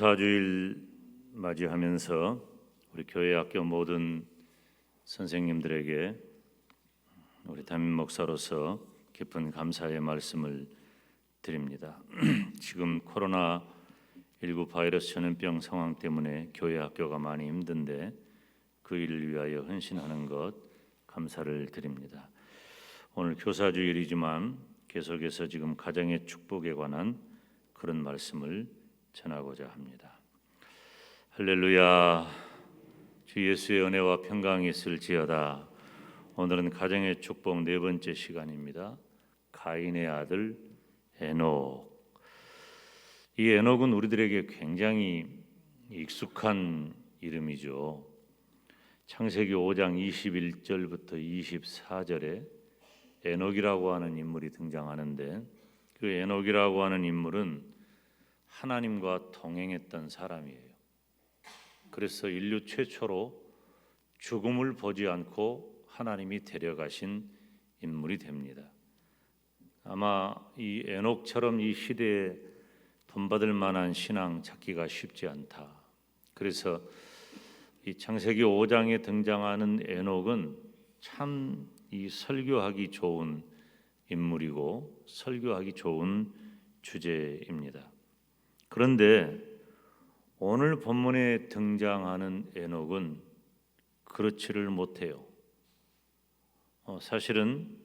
사주일 맞이하면서 우리 교회 학교 모든 선생님들에게 우리 담임 목사로서 깊은 감사의 말씀을 드립니다. 지금 코로나19 바이러스 전염병 상황 때문에 교회 학교가 많이 힘든데 그 일을 위하여 헌신하는 것 감사를 드립니다. 오늘 교사주일이지만 계속해서 지금 가정의 축복에 관한 그런 말씀을 전하고자 합니다. 할렐루야. 주 예수의 은혜와 평강이 있을지어다. 오늘은 가정의 축복 네 번째 시간입니다. 가인의 아들 에녹. 이 에녹은 우리들에게 굉장히 익숙한 이름이죠. 창세기 5장 21절부터 24절에 에녹이라고 하는 인물이 등장하는데, 그 에녹이라고 하는 인물은 하나님과 동행했던 사람이에요. 그래서 인류 최초로 죽음을 보지 않고 하나님이 데려가신 인물이 됩니다. 아마 이 에녹처럼 이 시대에 본받을 만한 신앙 찾기가 쉽지 않다. 그래서 이 창세기 5장에 등장하는 에녹은 참 이 설교하기 좋은 인물이고 설교하기 좋은 주제입니다. 그런데 오늘 본문에 등장하는 에녹은 그렇지를 못해요. 사실은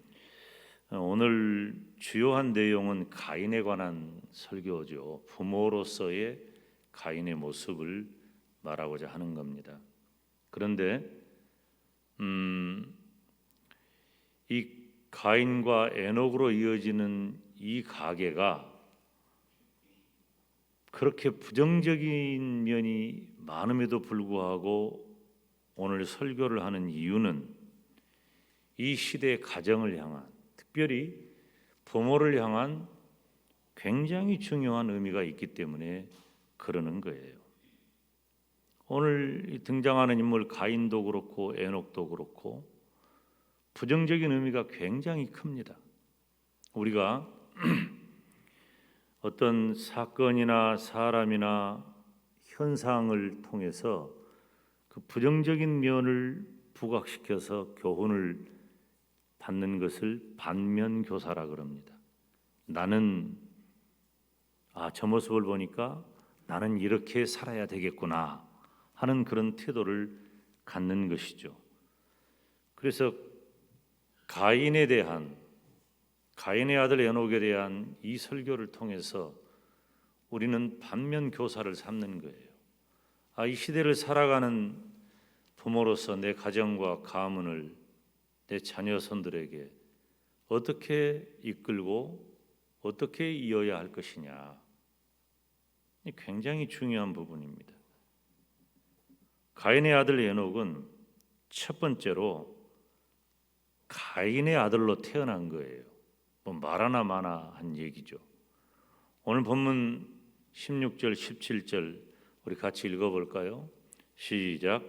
오늘 주요한 내용은 가인에 관한 설교죠. 부모로서의 가인의 모습을 말하고자 하는 겁니다. 그런데 이 가인과 에녹으로 이어지는 이 가계가 그렇게 부정적인 면이 많음에도 불구하고 오늘 설교를 하는 이유는 이 시대의 가정을 향한, 특별히 부모를 향한 굉장히 중요한 의미가 있기 때문에 그러는 거예요. 오늘 등장하는 인물 가인도 그렇고 에녹도 그렇고 부정적인 의미가 굉장히 큽니다. 우리가 어떤 사건이나 사람이나 현상을 통해서 그 부정적인 면을 부각시켜서 교훈을 받는 것을 반면교사라 그럽니다. 나는 저 모습을 보니까 나는 이렇게 살아야 되겠구나 하는 그런 태도를 갖는 것이죠. 그래서 가인의 아들 에녹에 대한 이 설교를 통해서 우리는 반면 교사를 삼는 거예요. 이 시대를 살아가는 부모로서 내 가정과 가문을 내 자녀손들에게 어떻게 이끌고 어떻게 이어야 할 것이냐, 굉장히 중요한 부분입니다. 가인의 아들 에녹은 첫 번째로 가인의 아들로 태어난 거예요. 말하나 마나 한 얘기죠. 오늘 본문 16절 17절 우리 같이 읽어볼까요? 시작.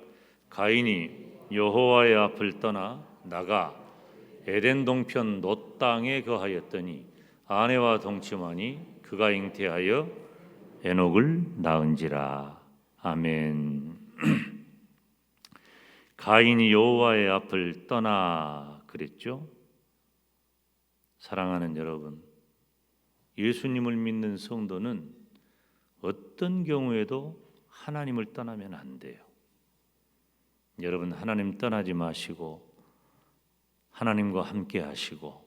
가인이 여호와의 앞을 떠나 나가 에덴 동편 놋 땅에 거하였더니 아내와 동침하니 그가 잉태하여 에녹을 낳은지라. 아멘. 가인이 여호와의 앞을 떠나 그랬죠. 사랑하는 여러분, 예수님을 믿는 성도는 어떤 경우에도 하나님을 떠나면 안 돼요. 여러분, 하나님 떠나지 마시고 하나님과 함께 하시고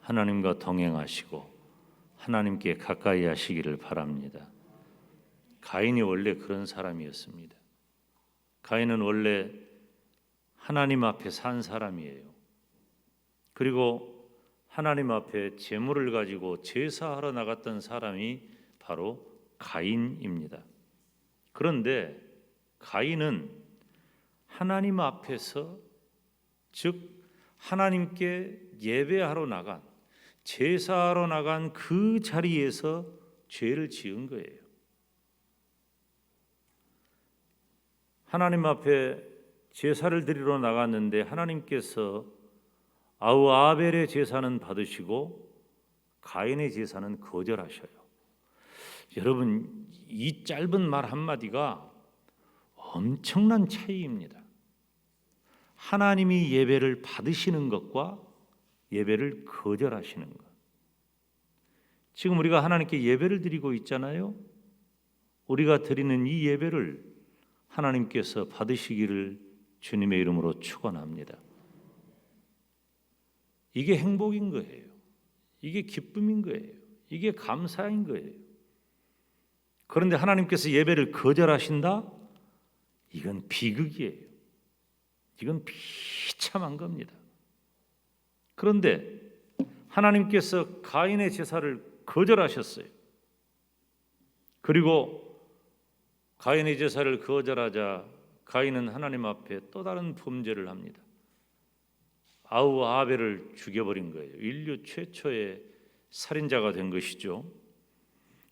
하나님과 동행하시고 하나님께 가까이 하시기를 바랍니다. 가인이 원래 그런 사람이었습니다. 가인은 원래 하나님 앞에 산 사람이에요. 그리고 하나님 앞에 제물을 가지고 제사하러 나갔던 사람이 바로 가인입니다. 그런데 가인은 하나님 앞에서, 즉 하나님께 예배하러 나간, 제사하러 나간 그 자리에서 죄를 지은 거예요. 하나님 앞에 제사를 드리러 나갔는데 하나님께서 아벨의 제사는 받으시고 가인의 제사는 거절하셔요. 여러분, 이 짧은 말 한마디가 엄청난 차이입니다. 하나님이 예배를 받으시는 것과 예배를 거절하시는 것. 지금 우리가 하나님께 예배를 드리고 있잖아요. 우리가 드리는 이 예배를 하나님께서 받으시기를 주님의 이름으로 축원합니다. 이게 행복인 거예요. 이게 기쁨인 거예요. 이게 감사인 거예요. 그런데 하나님께서 예배를 거절하신다? 이건 비극이에요. 이건 비참한 겁니다. 그런데 하나님께서 가인의 제사를 거절하셨어요. 그리고 가인의 제사를 거절하자 가인은 하나님 앞에 또 다른 범죄를 합니다. 아벨을 죽여버린 거예요. 인류 최초의 살인자가 된 것이죠.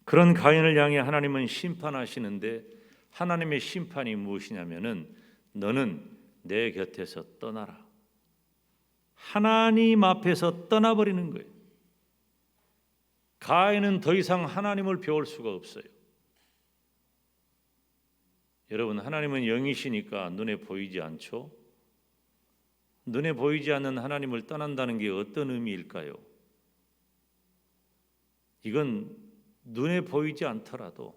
그런 가인을 향해 하나님은 심판하시는데 하나님의 심판이 무엇이냐면은 너는 내 곁에서 떠나라. 하나님 앞에서 떠나버리는 거예요. 가인은 더 이상 하나님을 배울 수가 없어요. 여러분, 하나님은 영이시니까 눈에 보이지 않죠? 눈에 보이지 않는 하나님을 떠난다는 게 어떤 의미일까요? 이건 눈에 보이지 않더라도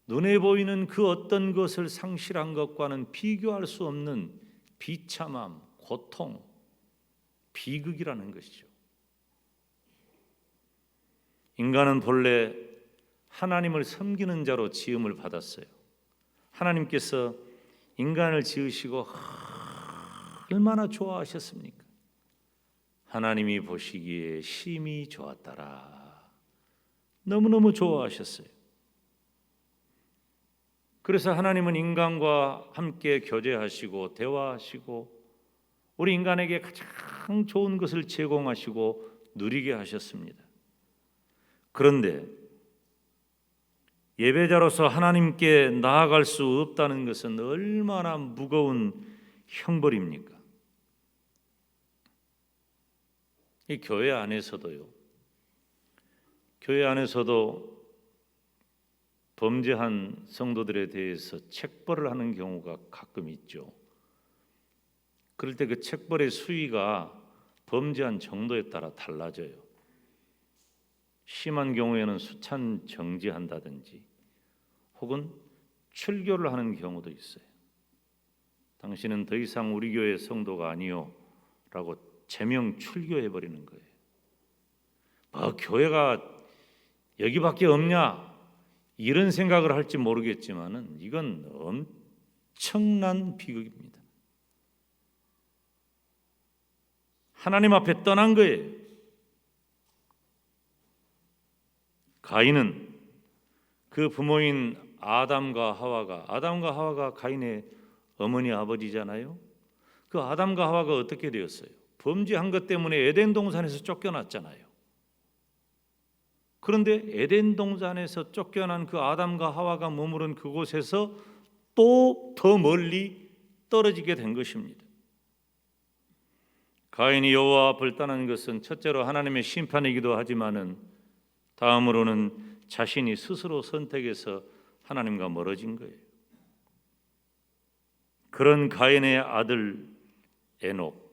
눈에 보이는 그 어떤 것을 상실한 것과는 비교할 수 없는 비참함, 고통, 비극이라는 것이죠. 인간은 본래 하나님을 섬기는 자로 지음을 받았어요. 하나님께서 인간을 지으시고 얼마나 좋아하셨습니까? 하나님이 보시기에 심히 좋았더라. 너무너무 좋아하셨어요. 그래서 하나님은 인간과 함께 교제하시고 대화하시고 우리 인간에게 가장 좋은 것을 제공하시고 누리게 하셨습니다. 그런데 예배자로서 하나님께 나아갈 수 없다는 것은 얼마나 무거운 형벌입니까? 이 교회 안에서도 범죄한 성도들에 대해서 책벌을 하는 경우가 가끔 있죠. 그럴 때 그 책벌의 수위가 범죄한 정도에 따라 달라져요. 심한 경우에는 수찬 정지한다든지 혹은 출교를 하는 경우도 있어요. 당신은 더 이상 우리 교회 성도가 아니요 라고 제명 출교해버리는 거예요. 교회가 여기밖에 없냐 이런 생각을 할지 모르겠지만은 이건 엄청난 비극입니다. 하나님 앞에 떠난 거예요. 가인은 그 부모인 아담과 하와가 가인의 어머니 아버지잖아요. 그 아담과 하와가 어떻게 되었어요? 범죄한 것 때문에 에덴 동산에서 쫓겨났잖아요. 그런데 에덴 동산에서 쫓겨난 그 아담과 하와가 머무른 그곳에서 또 더 멀리 떨어지게 된 것입니다. 가인이 여호와 앞을 떠난 것은 첫째로 하나님의 심판이기도 하지만은 다음으로는 자신이 스스로 선택해서 하나님과 멀어진 거예요. 그런 가인의 아들 에녹,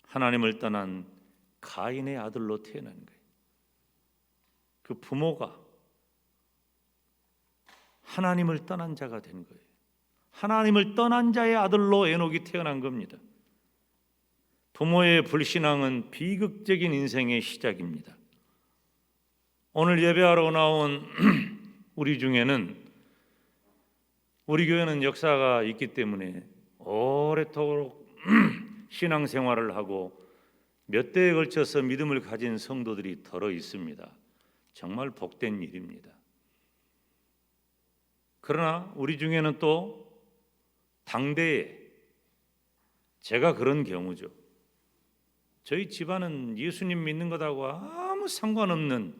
하나님을 떠난 가인의 아들로 태어난 거예요. 그 부모가 하나님을 떠난 자가 된 거예요. 하나님을 떠난 자의 아들로 에녹이 태어난 겁니다. 부모의 불신앙은 비극적인 인생의 시작입니다. 오늘 예배하러 나온 우리 중에는 우리 교회는 역사가 있기 때문에 오래도록 신앙생활을 하고 몇 대에 걸쳐서 믿음을 가진 성도들이 더러 있습니다. 정말 복된 일입니다. 그러나 우리 중에는 또 당대에 제가 그런 경우죠. 저희 집안은 예수님 믿는 것하고 아무 상관없는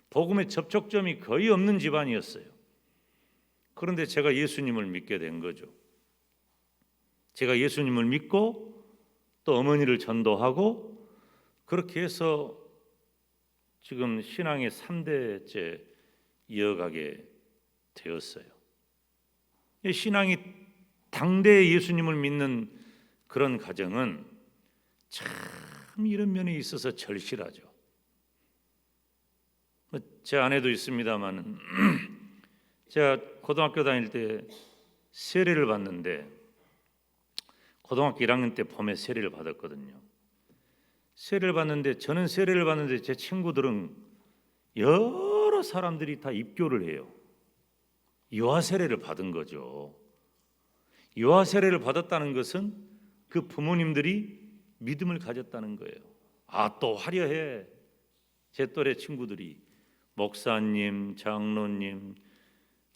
복음의 접촉점이 거의 없는 집안이었어요. 그런데 제가 예수님을 믿게 된 거죠. 제가 예수님을 믿고 또 어머니를 전도하고 그렇게 해서 지금 신앙의 3대째 이어가게 되었어요. 신앙이 당대의 예수님을 믿는 그런 가정은 참 이런 면에 있어서 절실하죠. 제 아내도 있습니다만 제가 고등학교 다닐 때 세례를 받는데 고등학교 1학년 때 봄에 세례를 받았거든요. 세례를 받는데 저는 세례를 받는데 제 친구들은 여러 사람들이 다 입교를 해요. 유아 세례를 받은 거죠. 유아 세례를 받았다는 것은 그 부모님들이 믿음을 가졌다는 거예요. 또 화려해. 제 또래 친구들이 목사님, 장로님,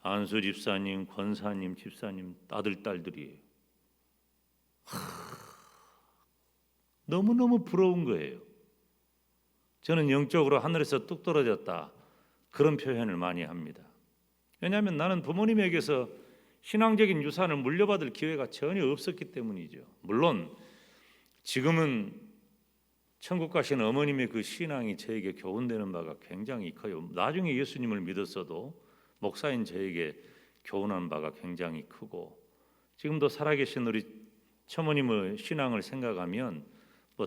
안수 집사님, 권사님, 집사님 아들 딸들이에요. 너무너무 부러운 거예요. 저는 영적으로 하늘에서 뚝 떨어졌다 그런 표현을 많이 합니다. 왜냐하면 나는 부모님에게서 신앙적인 유산을 물려받을 기회가 전혀 없었기 때문이죠. 물론 지금은 천국 가신 어머님의 그 신앙이 저에게 교훈되는 바가 굉장히 커요. 나중에 예수님을 믿었어도 목사인 저에게 교훈한 바가 굉장히 크고, 지금도 살아계신 우리 처모님의 신앙을 생각하면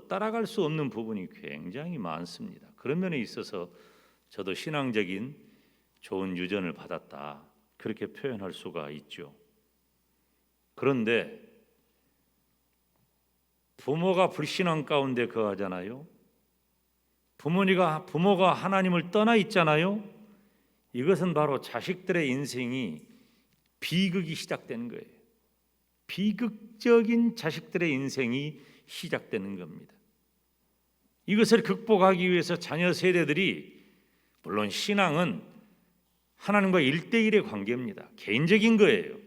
따라갈 수 없는 부분이 굉장히 많습니다. 그런 면에 있어서 저도 신앙적인 좋은 유전을 받았다 그렇게 표현할 수가 있죠. 그런데 부모가 불신앙 가운데 거하잖아요. 부모가 하나님을 떠나 있잖아요. 이것은 바로 자식들의 인생이 비극이 시작되는 거예요. 비극적인 자식들의 인생이 시작되는 겁니다. 이것을 극복하기 위해서 자녀 세대들이, 물론 신앙은 하나님과 1대1의 관계입니다. 개인적인 거예요.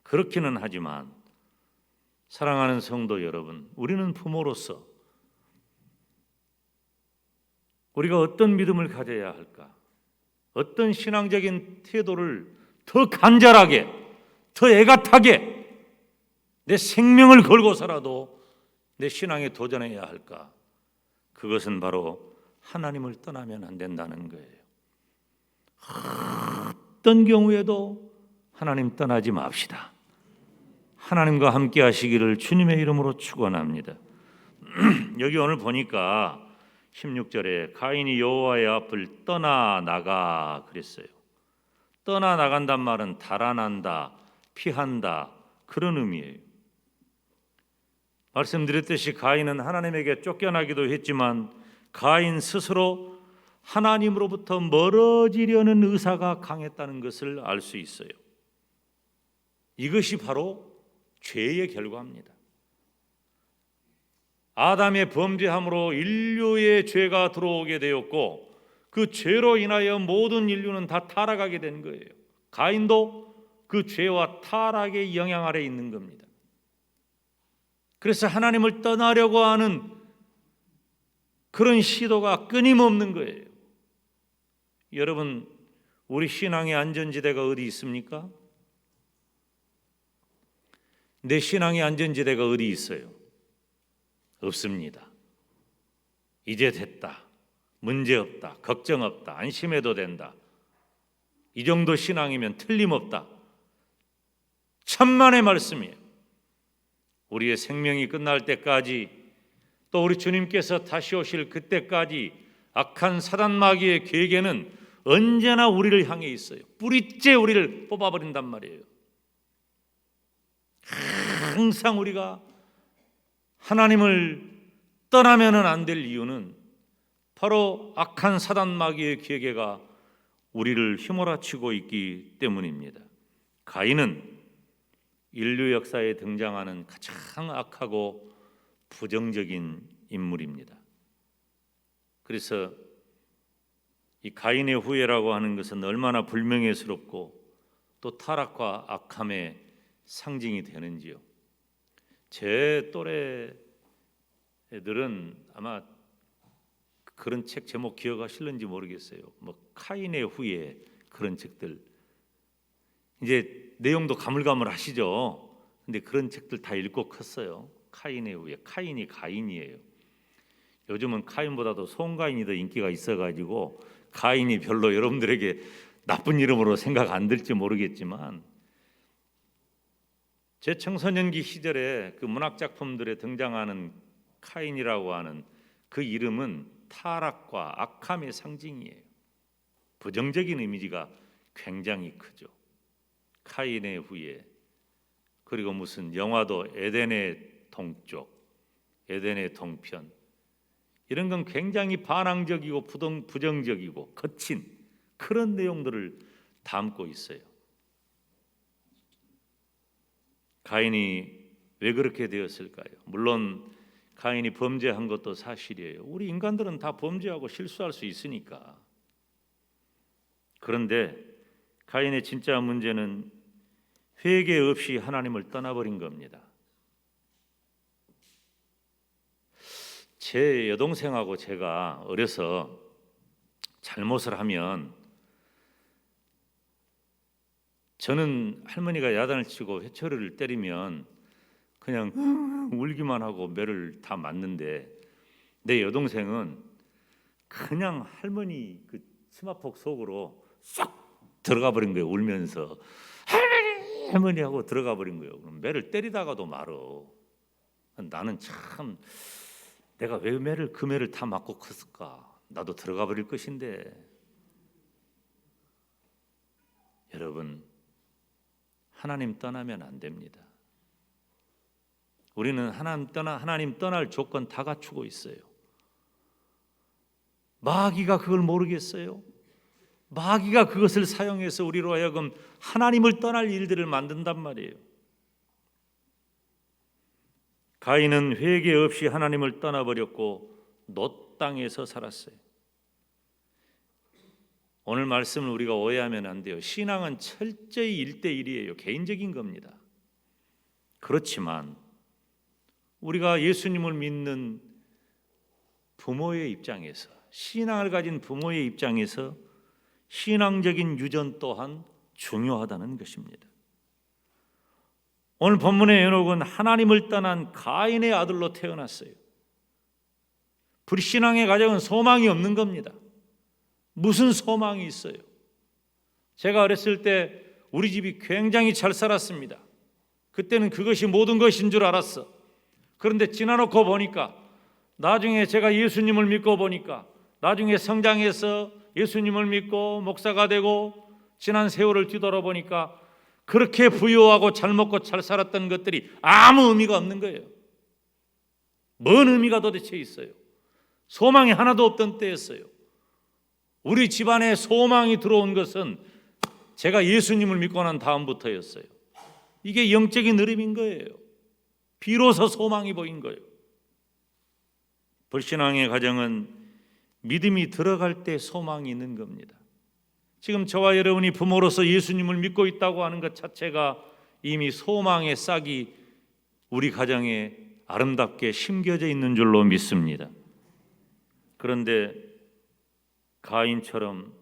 그렇기는 하지만 사랑하는 성도 여러분, 우리는 부모로서 우리가 어떤 믿음을 가져야 할까? 어떤 신앙적인 태도를 더 간절하게, 더 애같하게 내 생명을 걸고서라도 내 신앙에 도전해야 할까? 그것은 바로 하나님을 떠나면 안 된다는 거예요. 어떤 경우에도 하나님 떠나지 맙시다. 하나님과 함께 하시기를 주님의 이름으로 축원합니다. 여기 오늘 보니까 16절에 가인이 여호와의 앞을 떠나나가 그랬어요. 떠나나간단 말은 달아난다, 피한다 그런 의미예요. 말씀드렸듯이 가인은 하나님에게 쫓겨나기도 했지만 가인 스스로 하나님으로부터 멀어지려는 의사가 강했다는 것을 알 수 있어요. 이것이 바로 죄의 결과입니다. 아담의 범죄함으로 인류의 죄가 들어오게 되었고 그 죄로 인하여 모든 인류는 다 타락하게 된 거예요. 가인도 그 죄와 타락의 영향 아래 있는 겁니다. 그래서 하나님을 떠나려고 하는 그런 시도가 끊임없는 거예요. 여러분, 우리 신앙의 안전지대가 어디 있습니까? 내 신앙의 안전지대가 어디 있어요? 없습니다. 이제 됐다, 문제없다, 걱정없다, 안심해도 된다, 이 정도 신앙이면 틀림없다. 천만의 말씀이에요. 우리의 생명이 끝날 때까지, 또 우리 주님께서 다시 오실 그때까지 악한 사단 마귀의 계획에는 언제나 우리를 향해 있어요. 뿌리째 우리를 뽑아버린단 말이에요. 항상 우리가 하나님을 떠나면 안 될 이유는 바로 악한 사단 마귀의 계계가 우리를 휘몰아치고 있기 때문입니다. 가인은 인류 역사에 등장하는 가장 악하고 부정적인 인물입니다. 그래서 이 가인의 후예라고 하는 것은 얼마나 불명예스럽고 또 타락과 악함의 상징이 되는지요. 제 또래 애들은 아마 그런 책 제목 기억하실는지 모르겠어요. 카인의 후예 그런 책들, 이제 내용도 가물가물하시죠. 근데 그런 책들 다 읽고 컸어요. 카인의 후예, 카인이 가인이에요. 요즘은 카인보다도 송가인이 더 인기가 있어가지고 가인이 별로 여러분들에게 나쁜 이름으로 생각 안 들지 모르겠지만 제 청소년기 시절에 그 문학 작품들에 등장하는 카인이라고 하는 그 이름은 타락과 악함의 상징이에요. 부정적인 이미지가 굉장히 크죠. 카인의 후예, 그리고 무슨 영화도 에덴의 동쪽, 에덴의 동편, 이런 건 굉장히 반항적이고 부정적이고 거친 그런 내용들을 담고 있어요. 가인이 왜 그렇게 되었을까요? 물론 가인이 범죄한 것도 사실이에요. 우리 인간들은 다 범죄하고 실수할 수 있으니까. 그런데 가인의 진짜 문제는 회개 없이 하나님을 떠나버린 겁니다. 제 여동생하고 제가 어려서 잘못을 하면 저는 할머니가 야단을 치고 회초리를 때리면 그냥 울기만 하고 매를 다 맞는데 내 여동생은 그냥 할머니 그 치마폭 속으로 쏙 들어가 버린 거예요. 울면서 할머니 할머니 하고 들어가 버린 거예요. 그럼 매를 때리다가도 말어. 나는 참 내가 왜 그 매를 다 맞고 컸을까? 나도 들어가 버릴 것인데. 여러분, 하나님 떠나면 안 됩니다. 우리는 하나님 떠날 조건 다 갖추고 있어요. 마귀가 그걸 모르겠어요? 마귀가 그것을 사용해서 우리로 하여금 하나님을 떠날 일들을 만든단 말이에요. 가인은 회개 없이 하나님을 떠나버렸고 놋 땅에서 살았어요. 오늘 말씀을 우리가 오해하면 안 돼요. 신앙은 철저히 1대1이에요. 개인적인 겁니다. 그렇지만 우리가 예수님을 믿는 부모의 입장에서, 신앙을 가진 부모의 입장에서 신앙적인 유전 또한 중요하다는 것입니다. 오늘 본문의 에녹은 하나님을 떠난 가인의 아들로 태어났어요. 불신앙의 가정은 소망이 없는 겁니다. 무슨 소망이 있어요? 제가 어렸을 때 우리 집이 굉장히 잘 살았습니다. 그때는 그것이 모든 것인 줄 알았어. 그런데 지나놓고 보니까, 나중에 제가 예수님을 믿고 보니까, 나중에 성장해서 예수님을 믿고 목사가 되고 지난 세월을 뒤돌아보니까 그렇게 부유하고 잘 먹고 잘 살았던 것들이 아무 의미가 없는 거예요. 뭔 의미가 도대체 있어요? 소망이 하나도 없던 때였어요. 우리 집안에 소망이 들어온 것은 제가 예수님을 믿고 난 다음부터였어요. 이게 영적인 흐름인 거예요. 비로소 소망이 보인 거예요. 불신앙의 가정은 믿음이 들어갈 때 소망이 있는 겁니다. 지금 저와 여러분이 부모로서 예수님을 믿고 있다고 하는 것 자체가 이미 소망의 싹이 우리 가정에 아름답게 심겨져 있는 줄로 믿습니다. 그런데 가인처럼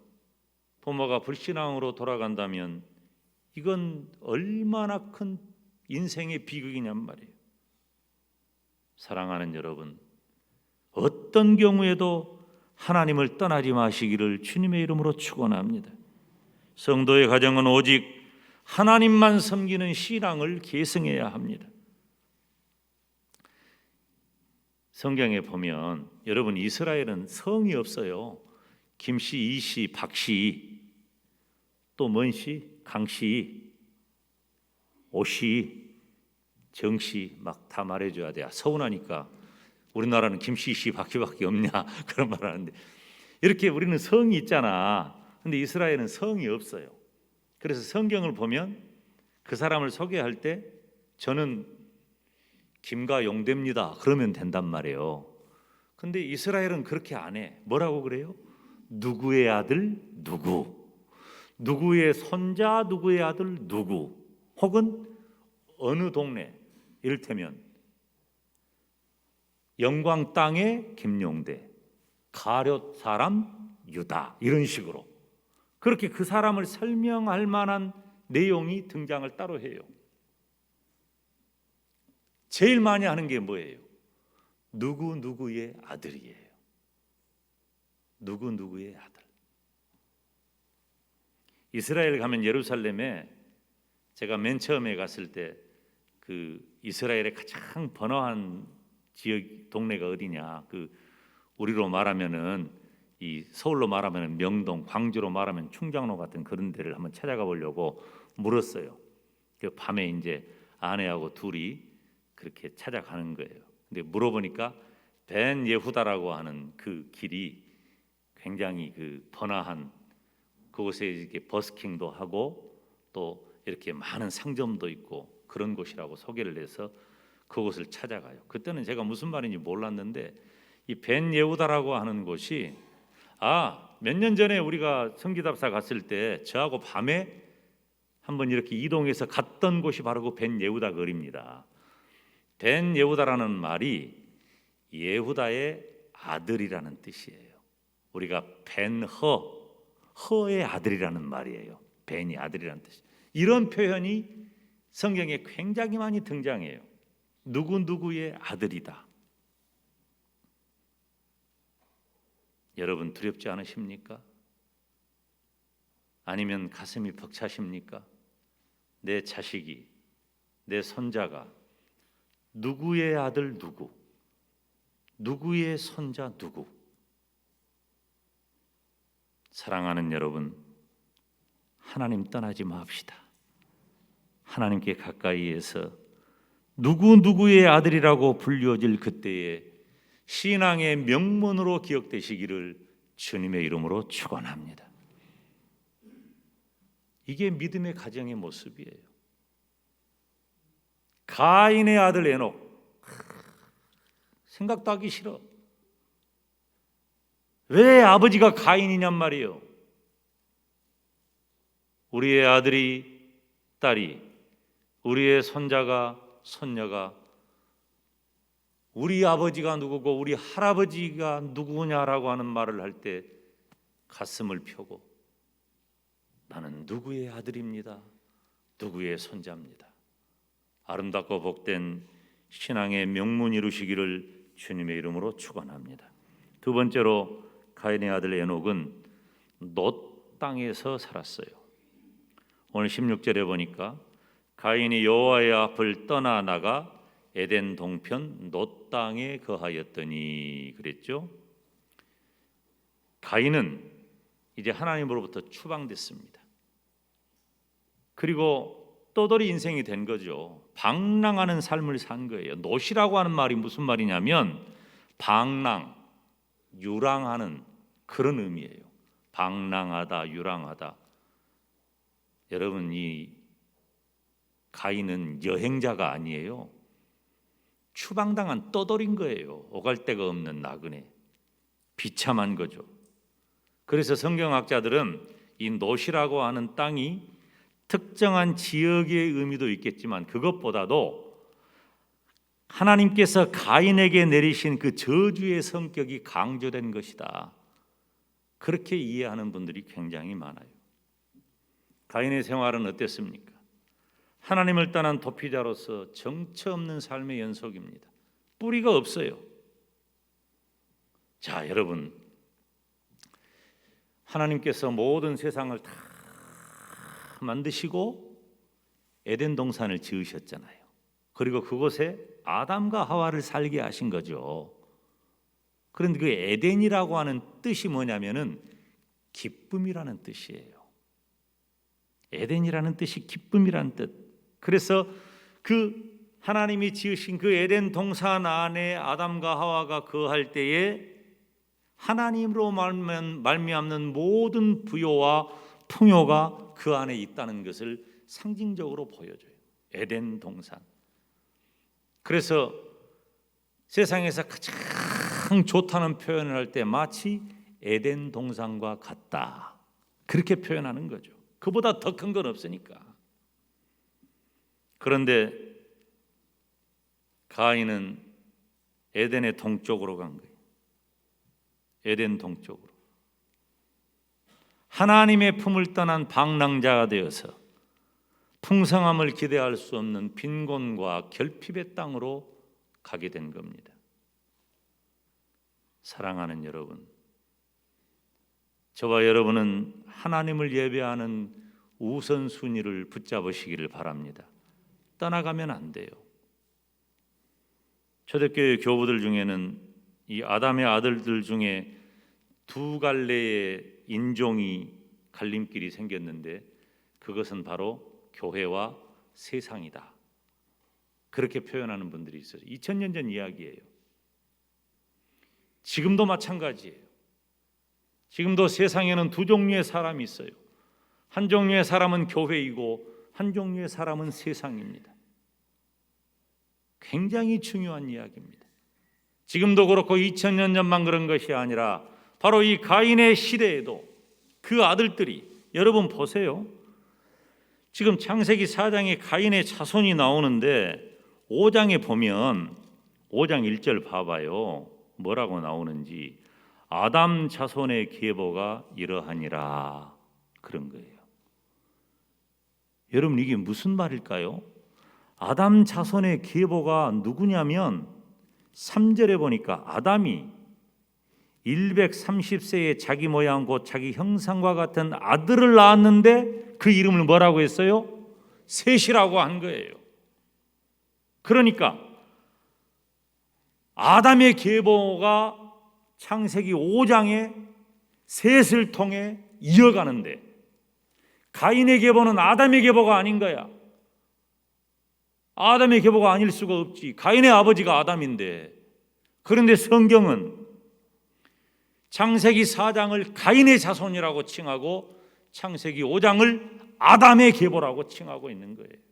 부모가 불신앙으로 돌아간다면 이건 얼마나 큰 인생의 비극이냔 말이에요. 사랑하는 여러분, 어떤 경우에도 하나님을 떠나지 마시기를 주님의 이름으로 축원합니다. 성도의 가정은 오직 하나님만 섬기는 신앙을 계승해야 합니다. 성경에 보면 여러분, 이스라엘은 성이 없어요. 김씨, 이씨, 박씨, 또 먼씨, 강씨, 오씨, 정씨 막 다 말해줘야 돼. 서운하니까 우리나라는 김씨, 씨, 박씨밖에 없냐 그런 말 하는데, 이렇게 우리는 성이 있잖아. 근데 이스라엘은 성이 없어요. 그래서 성경을 보면 그 사람을 소개할 때 저는 김가 용대입니다 그러면 된단 말이에요. 근데 이스라엘은 그렇게 안 해. 뭐라고 그래요? 누구의 아들 누구, 누구의 손자 누구의 아들 누구, 혹은 어느 동네, 이를테면 영광 땅의 김용대, 가룟 사람 유다, 이런 식으로 그렇게 그 사람을 설명할 만한 내용이 등장을 따로 해요. 제일 많이 하는 게 뭐예요? 누구누구의 아들이에요. 누구누구의 아들. 이스라엘 가면 예루살렘에 제가 맨 처음에 갔을 때 그 이스라엘의 가장 번화한 지역 동네가 어디냐? 그 우리로 말하면은 이 서울로 말하면 명동, 광주로 말하면 충장로 같은 그런 데를 한번 찾아가 보려고 물었어요. 그 밤에 이제 아내하고 둘이 그렇게 찾아가는 거예요. 근데 물어보니까 벤 예후다라고 하는 그 길이 굉장히 그 번화한 그곳에 이렇게 버스킹도 하고 또 이렇게 많은 상점도 있고 그런 곳이라고 소개를 해서 그곳을 찾아가요. 그때는 제가 무슨 말인지 몰랐는데 이 벤 예후다라고 하는 곳이 몇 년 전에 우리가 성기답사 갔을 때 저하고 밤에 한번 이렇게 이동해서 갔던 곳이 바로 그 벤 예후다 거리입니다. 벤 예후다라는 말이 예후다의 아들이라는 뜻이에요. 우리가 허의 아들이라는 말이에요. 벤이 아들이라는 뜻. 이런 표현이 성경에 굉장히 많이 등장해요. 누구누구의 아들이다. 여러분 두렵지 않으십니까? 아니면 가슴이 벅차십니까? 내 자식이, 내 손자가 누구의 아들 누구, 누구의 손자 누구. 사랑하는 여러분, 하나님 떠나지 맙시다. 하나님께 가까이에서 누구누구의 아들이라고 불려질 그때에 신앙의 명문으로 기억되시기를 주님의 이름으로 축원합니다. 이게 믿음의 가정의 모습이에요. 가인의 아들 에녹, 생각도 하기 싫어. 왜 아버지가 가인이냔 말이에요. 우리의 아들이, 딸이, 우리의 손자가, 손녀가 우리 아버지가 누구고 우리 할아버지가 누구냐라고 하는 말을 할 때 가슴을 펴고 나는 누구의 아들입니다. 누구의 손자입니다. 아름답고 복된 신앙의 명문 이루시기를 주님의 이름으로 축원합니다. 두 번째로 가인의 아들 에녹은 놋 땅에서 살았어요. 오늘 16절에 보니까 가인이 여호와의 앞을 떠나 나가 에덴 동편 놋 땅에 거하였더니 그랬죠. 가인은 이제 하나님으로부터 추방됐습니다. 그리고 떠돌이 인생이 된 거죠. 방랑하는 삶을 산 거예요. 놋이라고 하는 말이 무슨 말이냐면 방랑, 유랑하는 그런 의미예요. 방랑하다, 유랑하다. 여러분, 이 가인은 여행자가 아니에요. 추방당한 떠돌인 거예요. 오갈 데가 없는 나그네, 비참한 거죠. 그래서 성경학자들은 이 놋이라고 하는 땅이 특정한 지역의 의미도 있겠지만 그것보다도 하나님께서 가인에게 내리신 그 저주의 성격이 강조된 것이다. 그렇게 이해하는 분들이 굉장히 많아요. 가인의 생활은 어땠습니까? 하나님을 떠난 도피자로서 정처 없는 삶의 연속입니다. 뿌리가 없어요. 자, 여러분, 하나님께서 모든 세상을 다 만드시고 에덴 동산을 지으셨잖아요. 그리고 그곳에 아담과 하와를 살게 하신 거죠. 그런데 그 에덴이라고 하는 뜻이 뭐냐면은 기쁨이라는 뜻이에요. 에덴이라는 뜻이 기쁨이라는 뜻. 그래서 그 하나님이 지으신 그 에덴 동산 안에 아담과 하와가 거할 때에 하나님으로 말미암는 모든 부요와 풍요가 그 안에 있다는 것을 상징적으로 보여줘요. 에덴 동산. 그래서 세상에서 가장 좋다는 표현을 할 때 마치 에덴 동산과 같다. 그렇게 표현하는 거죠. 그보다 더 큰 건 없으니까. 그런데 가인은 에덴의 동쪽으로 간 거예요. 에덴 동쪽으로. 하나님의 품을 떠난 방랑자가 되어서 풍성함을 기대할 수 없는 빈곤과 결핍의 땅으로 가게 된 겁니다. 사랑하는 여러분, 저와 여러분은 하나님을 예배하는 우선순위를 붙잡으시기를 바랍니다. 떠나가면 안 돼요. 초대교회 교부들 중에는 이 아담의 아들들 중에 두 갈래의 인종이 갈림길이 생겼는데 그것은 바로 교회와 세상이다. 그렇게 표현하는 분들이 있어요. 2000년 전 이야기예요. 지금도 마찬가지예요. 지금도 세상에는 두 종류의 사람이 있어요. 한 종류의 사람은 교회이고 한 종류의 사람은 세상입니다. 굉장히 중요한 이야기입니다. 지금도 그렇고 2000년 전만 그런 것이 아니라 바로 이 가인의 시대에도 그 아들들이, 여러분 보세요. 지금 창세기 4장에 가인의 자손이 나오는데 5장에 보면 5장 1절 봐봐요. 뭐라고 나오는지. 아담 자손의 계보가 이러하니라, 그런 거예요. 여러분 이게 무슨 말일까요? 아담 자손의 계보가 누구냐면 3절에 보니까 아담이 130세에 자기 모양 곧 자기 형상과 같은 아들을 낳았는데 그 이름을 뭐라고 했어요? 셋이라고 한 거예요. 그러니까 아담의 계보가 창세기 5장에 셋을 통해 이어가는데 가인의 계보는 아담의 계보가 아닌 거야. 아담의 계보가 아닐 수가 없지. 가인의 아버지가 아담인데. 그런데 성경은 창세기 4장을 가인의 자손이라고 칭하고 창세기 5장을 아담의 계보라고 칭하고 있는 거예요.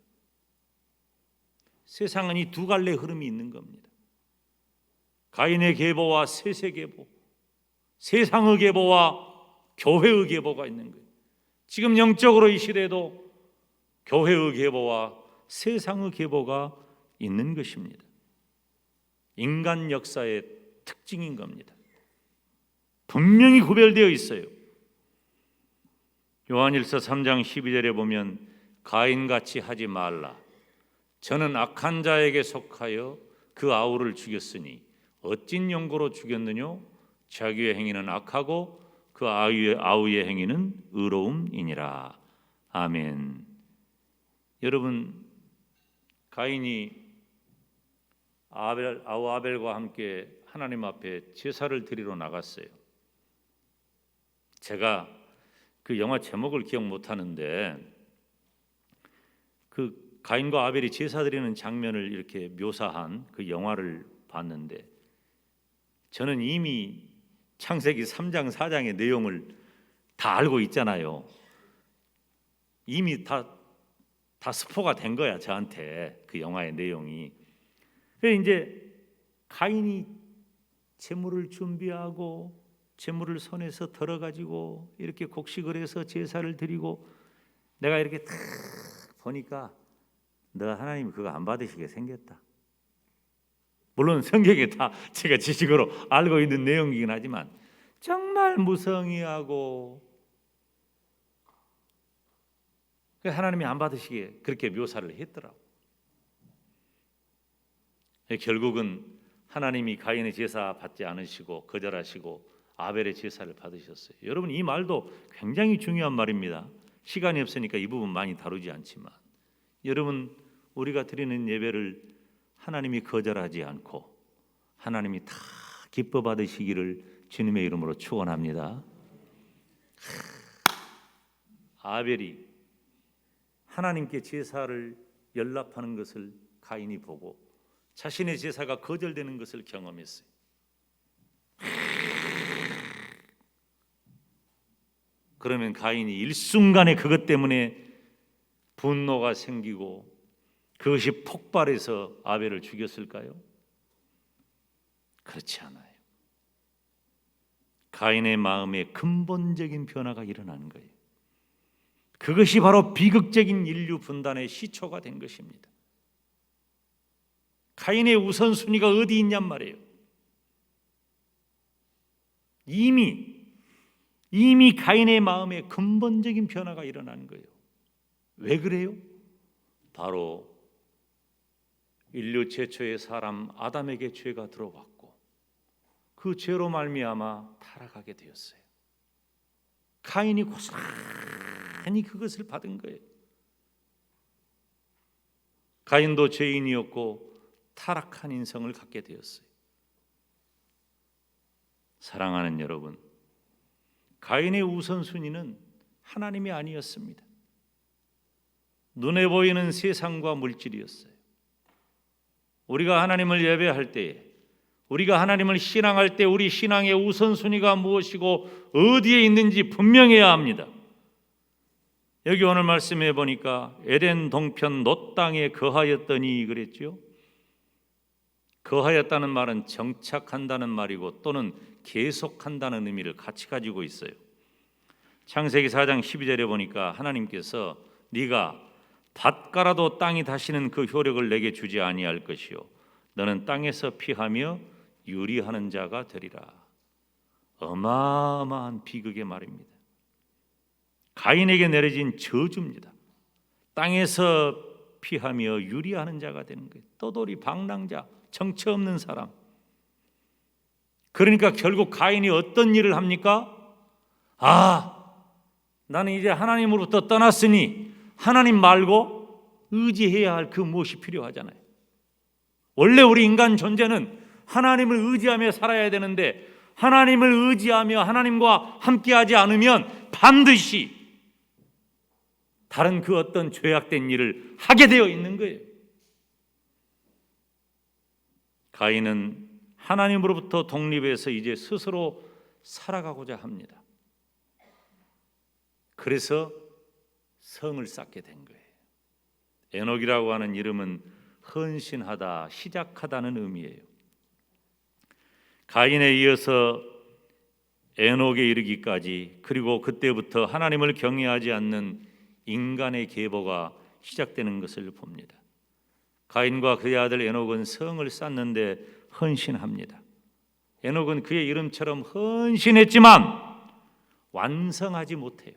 세상은 이 두 갈래 흐름이 있는 겁니다. 가인의 계보와 셋의 계보, 세상의 계보와 교회의 계보가 있는 거예요. 지금 영적으로 이 시대에도 교회의 계보와 세상의 계보가 있는 것입니다. 인간 역사의 특징인 겁니다. 분명히 구별되어 있어요. 요한일서 3장 12절에 보면 가인같이 하지 말라. 저는 악한 자에게 속하여 그 아우를 죽였으니 어찐 용고로 죽였느냐? 자기의 행위는 악하고 그 아우의 행위는 의로움이니라. 아멘. 여러분, 가인이 아벨과 함께 하나님 앞에 제사를 드리러 나갔어요. 제가 그 영화 제목을 기억 못하는데 그 가인과 아벨이 제사 드리는 장면을 이렇게 묘사한 그 영화를 봤는데 저는 이미 창세기 3장 4장의 내용을 다 알고 있잖아요. 이미 다 스포가 된 거야, 저한테 그 영화의 내용이. 그래서 이제 가인이 제물을 준비하고 제물을 손에서 덜어가지고 이렇게 곡식을 해서 제사를 드리고 내가 이렇게 탁 보니까 너 하나님 그거 안 받으시게 생겼다. 물론 성경에 다 제가 지식으로 알고 있는 내용이긴 하지만 정말 무성의하고 하나님이 안 받으시게 그렇게 묘사를 했더라고. 결국은 하나님이 가인의 제사 받지 않으시고 거절하시고 아벨의 제사를 받으셨어요. 여러분 이 말도 굉장히 중요한 말입니다. 시간이 없으니까 이 부분 많이 다루지 않지만 여러분 우리가 드리는 예배를 하나님이 거절하지 않고 하나님이 다 기뻐 받으시기를 주님의 이름으로 축원합니다. 아벨이 하나님께 제사를 연락하는 것을 가인이 보고 자신의 제사가 거절되는 것을 경험했어요. 그러면 가인이 일순간에 그것 때문에 분노가 생기고 그것이 폭발해서 아벨을 죽였을까요? 그렇지 않아요. 가인의 마음에 근본적인 변화가 일어나는 거예요. 그것이 바로 비극적인 인류 분단의 시초가 된 것입니다. 가인의 우선순위가 어디 있냔 말이에요. 이미 가인의 마음에 근본적인 변화가 일어나는 거예요. 왜 그래요? 바로 인류 최초의 사람 아담에게 죄가 들어왔고 그 죄로 말미암아 타락하게 되었어요. 가인이 고스란히 많이 그것을 받은 거예요. 가인도 죄인이었고 타락한 인성을 갖게 되었어요. 사랑하는 여러분, 가인의 우선순위는 하나님이 아니었습니다. 눈에 보이는 세상과 물질이었어요. 우리가 하나님을 예배할 때에, 우리가 하나님을 신앙할 때 우리 신앙의 우선순위가 무엇이고 어디에 있는지 분명해야 합니다. 여기 오늘 말씀해 보니까 에덴 동편 놋 땅에 거하였더니 그랬죠. 거하였다는 말은 정착한다는 말이고 또는 계속한다는 의미를 같이 가지고 있어요. 창세기 4장 12절에 보니까 하나님께서 네가 밭가라도 땅이 다시는 그 효력을 내게 주지 아니할 것이요 너는 땅에서 피하며 유리하는 자가 되리라. 어마어마한 비극의 말입니다. 가인에게 내려진 저주입니다. 땅에서 피하며 유리하는 자가 되는 거예요. 떠돌이 방랑자, 정처 없는 사람. 그러니까 결국 가인이 어떤 일을 합니까? 나는 이제 하나님으로부터 떠났으니 하나님 말고 의지해야 할 그 무엇이 필요하잖아요. 원래 우리 인간 존재는 하나님을 의지하며 살아야 되는데 하나님을 의지하며 하나님과 함께하지 않으면 반드시 다른 그 어떤 죄악된 일을 하게 되어 있는 거예요. 가인은 하나님으로부터 독립해서 이제 스스로 살아가고자 합니다. 그래서 성을 쌓게 된 거예요. 에녹이라고 하는 이름은 헌신하다, 시작하다는 의미예요. 가인에 이어서 에녹에 이르기까지 그리고 그때부터 하나님을 경외하지 않는 인간의 계보가 시작되는 것을 봅니다. 가인과 그의 아들 에녹은 성을 쌓는데 헌신합니다. 에녹은 그의 이름처럼 헌신했지만 완성하지 못해요.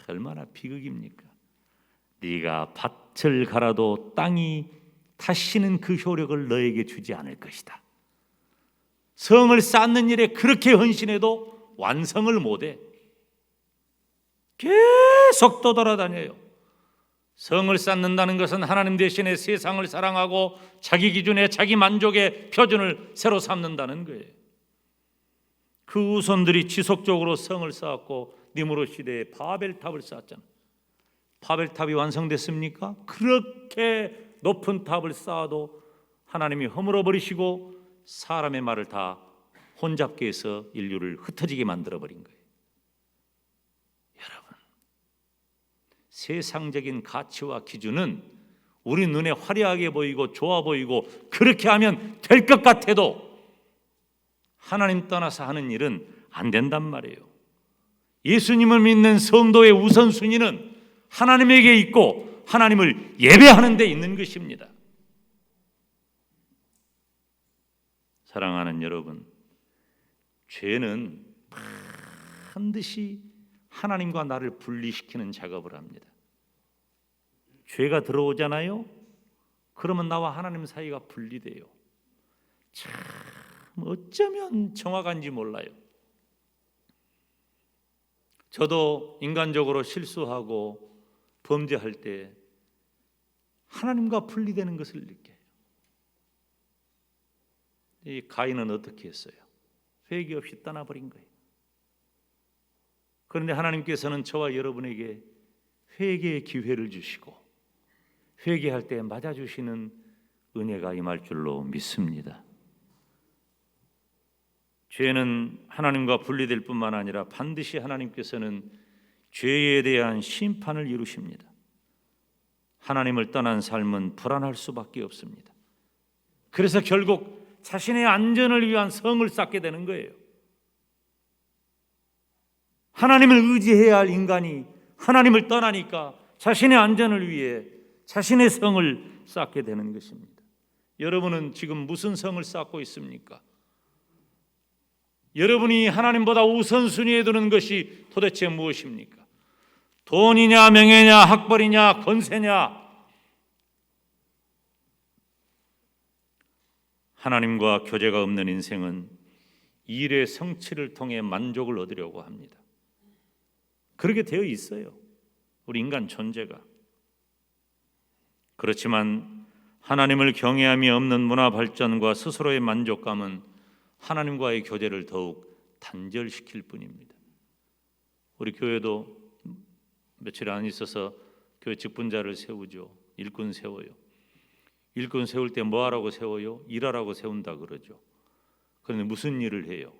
얼마나 비극입니까? 네가 밭을 갈아도 땅이 다시는 그 효력을 너에게 주지 않을 것이다. 성을 쌓는 일에 그렇게 헌신해도 완성을 못해. 계속 떠돌아다녀요. 성을 쌓는다는 것은 하나님 대신에 세상을 사랑하고 자기 기준에 자기 만족의 표준을 새로 삼는다는 거예요. 그 후손들이 지속적으로 성을 쌓았고 니므롯 시대에 바벨탑을 쌓았잖아요. 바벨탑이 완성됐습니까? 그렇게 높은 탑을 쌓아도 하나님이 허물어 버리시고 사람의 말을 다 혼잡게 해서 인류를 흩어지게 만들어 버린 거예요. 여러분, 세상적인 가치와 기준은 우리 눈에 화려하게 보이고 좋아 보이고 그렇게 하면 될 것 같아도 하나님 떠나서 하는 일은 안 된단 말이에요. 예수님을 믿는 성도의 우선순위는 하나님에게 있고 하나님을 예배하는 데 있는 것입니다. 사랑하는 여러분, 죄는 반드시 하나님과 나를 분리시키는 작업을 합니다. 죄가 들어오잖아요. 그러면 나와 하나님 사이가 분리돼요. 참 어쩌면 정확한지 몰라요. 저도 인간적으로 실수하고 범죄할 때 하나님과 분리되는 것을 느껴요. 이 가인은 어떻게 했어요? 회개 없이 떠나버린 거예요. 그런데 하나님께서는 저와 여러분에게 회개의 기회를 주시고 회개할 때 맞아주시는 은혜가 임할 줄로 믿습니다. 죄는 하나님과 분리될 뿐만 아니라 반드시 하나님께서는 죄에 대한 심판을 이루십니다. 하나님을 떠난 삶은 불안할 수밖에 없습니다. 그래서 결국 자신의 안전을 위한 성을 쌓게 되는 거예요. 하나님을 의지해야 할 인간이 하나님을 떠나니까 자신의 안전을 위해 자신의 성을 쌓게 되는 것입니다. 여러분은 지금 무슨 성을 쌓고 있습니까? 여러분이 하나님보다 우선순위에 두는 것이 도대체 무엇입니까? 돈이냐, 명예냐, 학벌이냐, 권세냐? 하나님과 교제가 없는 인생은 일의 성취를 통해 만족을 얻으려고 합니다. 그렇게 되어 있어요. 우리 인간 존재가. 그렇지만 하나님을 경외함이 없는 문화 발전과 스스로의 만족감은 하나님과의 교제를 더욱 단절시킬 뿐입니다. 우리 교회도 며칠 안 있어서 교회 직분자를 세우죠. 일꾼 세워요. 일꾼 세울 때 뭐 하라고 세워요? 일하라고 세운다 그러죠. 그런데 무슨 일을 해요?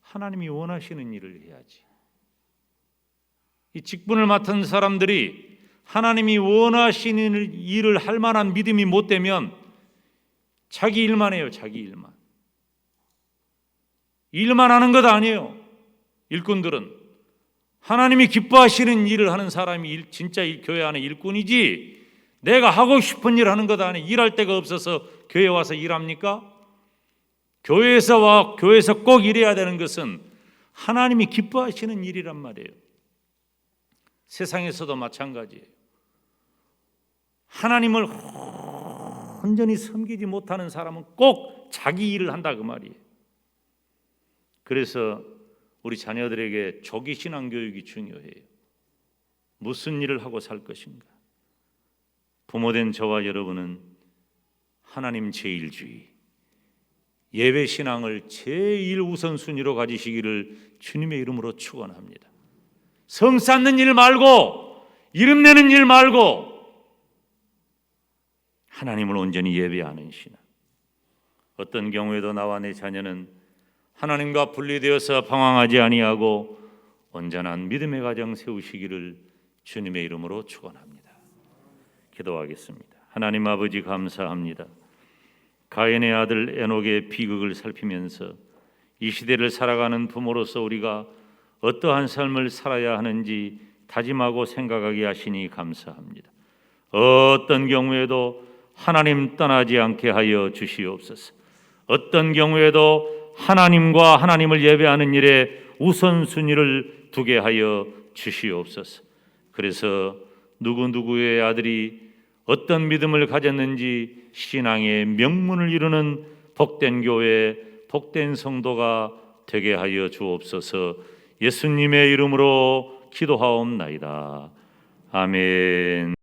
하나님이 원하시는 일을 해야지. 이 직분을 맡은 사람들이 하나님이 원하시는 일을 할 만한 믿음이 못 되면 자기 일만 해요. 자기 일만. 일만 하는 것 아니에요. 일꾼들은 하나님이 기뻐하시는 일을 하는 사람이 진짜 교회 안에 일꾼이지, 내가 하고 싶은 일 하는 것 아니에요. 일할 데가 없어서 교회 와서 일합니까? 교회에서 꼭 일해야 되는 것은 하나님이 기뻐하시는 일이란 말이에요. 세상에서도 마찬가지예요. 하나님을 온전히 섬기지 못하는 사람은 꼭 자기 일을 한다 그 말이에요. 그래서 우리 자녀들에게 조기 신앙 교육이 중요해요. 무슨 일을 하고 살 것인가? 부모된 저와 여러분은 하나님 제일주의, 예배 신앙을 제일 우선순위로 가지시기를 주님의 이름으로 축원합니다. 성 쌓는 일 말고, 이름 내는 일 말고 하나님을 온전히 예배하는 신앙. 어떤 경우에도 나와 내 자녀는 하나님과 분리되어서 방황하지 아니하고 온전한 믿음의 가정 세우시기를 주님의 이름으로 축원합니다. 기도하겠습니다. 하나님 아버지 감사합니다. 가인의 아들 에녹의 비극을 살피면서 이 시대를 살아가는 부모로서 우리가 어떠한 삶을 살아야 하는지 다짐하고 생각하게 하시니 감사합니다. 어떤 경우에도 하나님 떠나지 않게 하여 주시옵소서. 어떤 경우에도 하나님과 하나님을 예배하는 일에 우선순위를 두게 하여 주시옵소서. 그래서 누구누구의 아들이 어떤 믿음을 가졌는지 신앙의 명문을 이루는 복된 교회, 복된 성도가 되게 하여 주옵소서. 예수님의 이름으로 기도하옵나이다. 아멘.